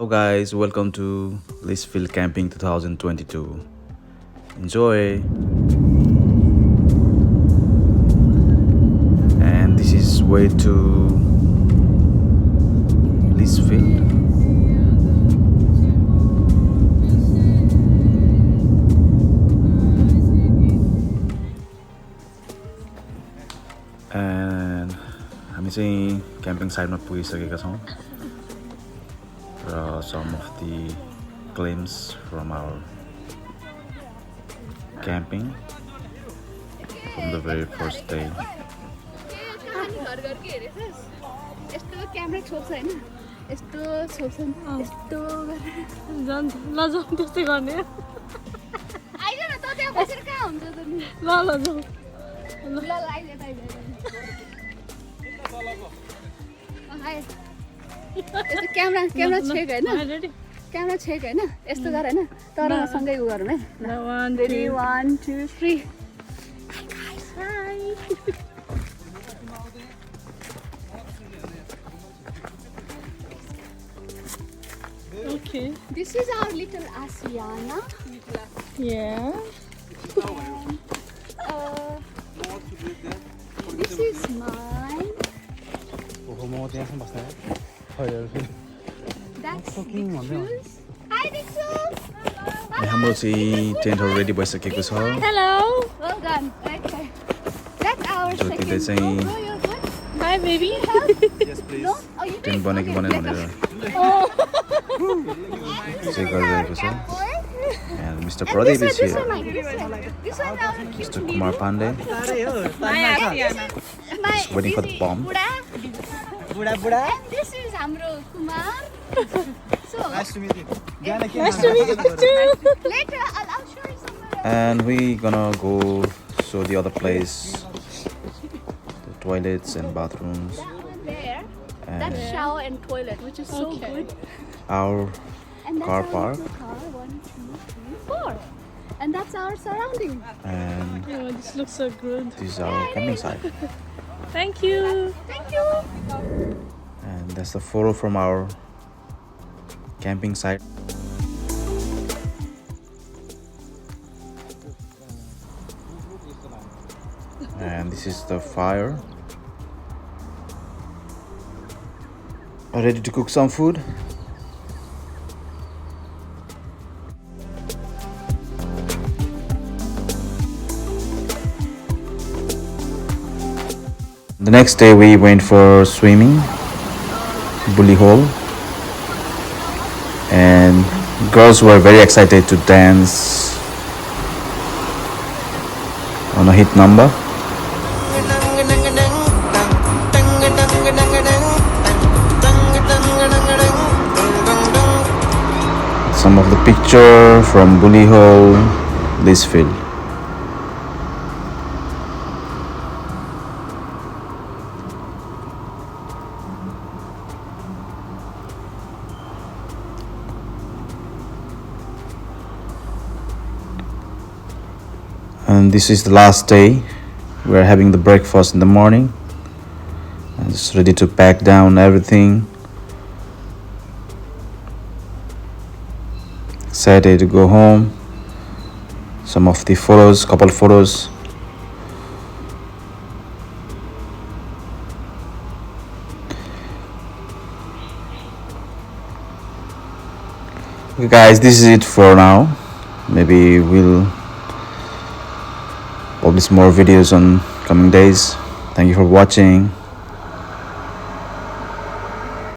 Hello guys, welcome to Litchfield Camping 2022. Enjoy! And this is way to Litchfield. And हामी चाहिँ camping साइटमा पुगिसकेका छौँ र some of the claims from our camping from the very first day. Camera छेक हैन camera छेक हैन यस्तो गर हैन तर सँगै उ गरौँ है ready 1 2 3 Okay. This is our little Asiana. Yeah. This is mine. That's Litchfield's. Hi Litchfield. हाम्रो चाहिँ टेन्टहरु रेडी भइसकेको छ. Hello. Well done. Okay. That's our ज्योतिले second. चाहिँ Oh, you're good. Bye, baby. yes please. No? Oh, you tent बनेको भनेर चाहिँ गरिरहेको छ. And Mr. Pradeep is here. This one now. Mr. Kumar Pandey is waiting for the bomb. And this is Amro Kumar. So, Nice to meet you. Nice to meet you too. later I'll show you somewhere. And we gonna go show the other place, the toilets and bathrooms, That one there. and That's shower and toilet, which is so good. our And that's car our park. little car. 1, 2, 3, 4. And that's our surrounding. And Oh, this looks so good. this is our camping site. Thank you. Thank you. And that's the photo from our camping site. And this is the fire. Ready to cook some food. The next day we went for swimming, bully hole, and girls were very excited to dance on a hit number. Some of the picture from bully hole, Litchfield. And this is the last day. We are having the breakfast in the morning. And just ready to pack down everything. Excited to go home. Some of the photos, couple photos. Okay guys, this is it for now. Maybe we'll publish more videos on coming days. Thank you for watching.